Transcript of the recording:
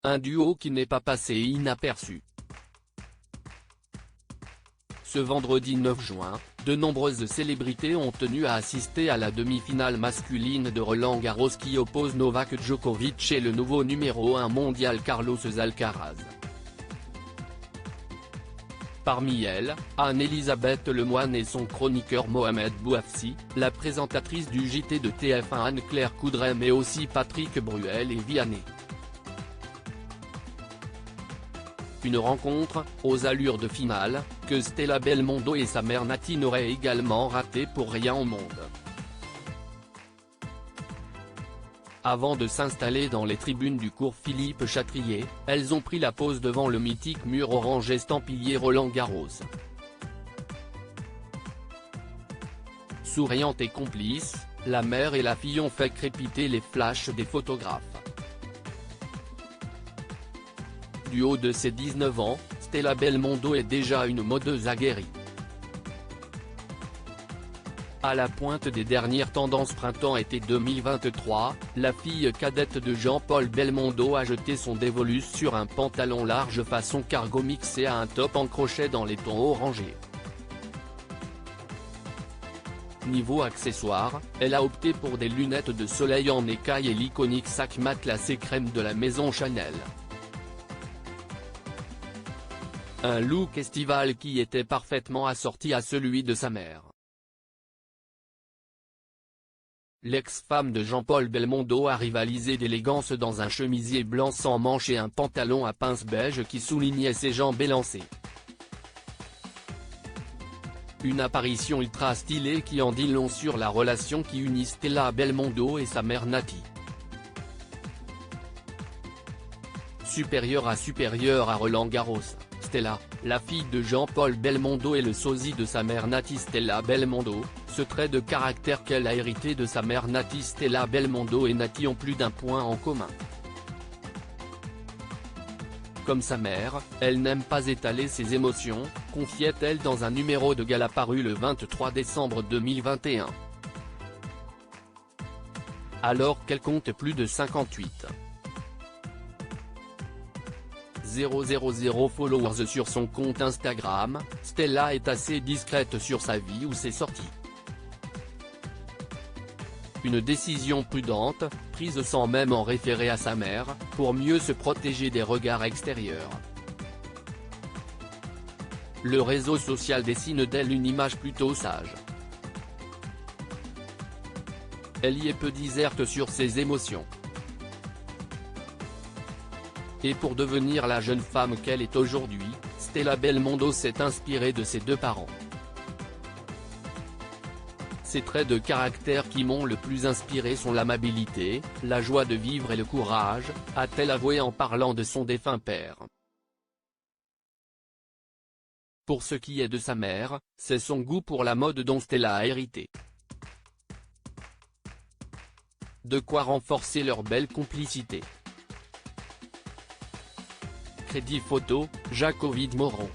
un duo qui n'est pas passé inaperçu. Ce vendredi 9 juin, de nombreuses célébrités ont tenu à assister à la demi-finale masculine de Roland-Garros qui oppose Novak Djokovic et le nouveau numéro 1 mondial Carlos Alcaraz. Parmi elles, Anne-Elisabeth Lemoine et son chroniqueur Mohamed Bouafsi, la présentatrice du JT de TF1 Anne-Claire Coudray mais aussi Patrick Bruel et Vianney. Une rencontre, aux allures de finale, que Stella Belmondo et sa mère Nati n'auraient également raté pour rien au monde. Avant de s'installer dans les tribunes du cours Philippe Chatrier, elles ont pris la pose devant le mythique mur orange estampillé Roland-Garros. Souriante et complice, la mère et la fille ont fait crépiter les flashs des photographes. Du haut de ses 19 ans, Stella Belmondo est déjà une modeuse aguerrie. À la pointe des dernières tendances printemps-été 2023, la fille cadette de Jean-Paul Belmondo a jeté son dévolu sur un pantalon large façon cargo mixé à un top en crochet dans les tons orangés. Niveau accessoires, elle a opté pour des lunettes de soleil en écaille et l'iconique sac matelassé crème de la maison Chanel. Un look estival qui était parfaitement assorti à celui de sa mère. L'ex-femme de Jean-Paul Belmondo a rivalisé d'élégance dans un chemisier blanc sans manches et un pantalon à pinces beige qui soulignait ses jambes élancées. Une apparition ultra stylée qui en dit long sur la relation qui unit Stella Belmondo et sa mère Nati. Supérieure à Roland-Garros, Stella, la fille de Jean-Paul Belmondo et le sosie de sa mère Nati Stella Belmondo, ce trait de caractère qu'elle a hérité de sa mère Nati Stella Belmondo et Nati ont plus d'un point en commun. Comme sa mère, elle n'aime pas étaler ses émotions, confiait-elle dans un numéro de gala paru le 23 décembre 2021. Alors qu'elle compte plus de 58 000 followers sur son compte Instagram, Stella est assez discrète sur sa vie ou ses sorties. Une décision prudente, prise sans même en référer à sa mère, pour mieux se protéger des regards extérieurs. Le réseau social dessine d'elle une image plutôt sage. Elle y est peu diserte sur ses émotions. Et pour devenir la jeune femme qu'elle est aujourd'hui, Stella Belmondo s'est inspirée de ses deux parents. Ses traits de caractère qui m'ont le plus inspiré sont l'amabilité, la joie de vivre et le courage, a-t-elle avoué en parlant de son défunt père. Pour ce qui est de sa mère, c'est son goût pour la mode dont Stella a hérité. De quoi renforcer leur belle complicité. Crédit photo, Jacques Ovid Moron.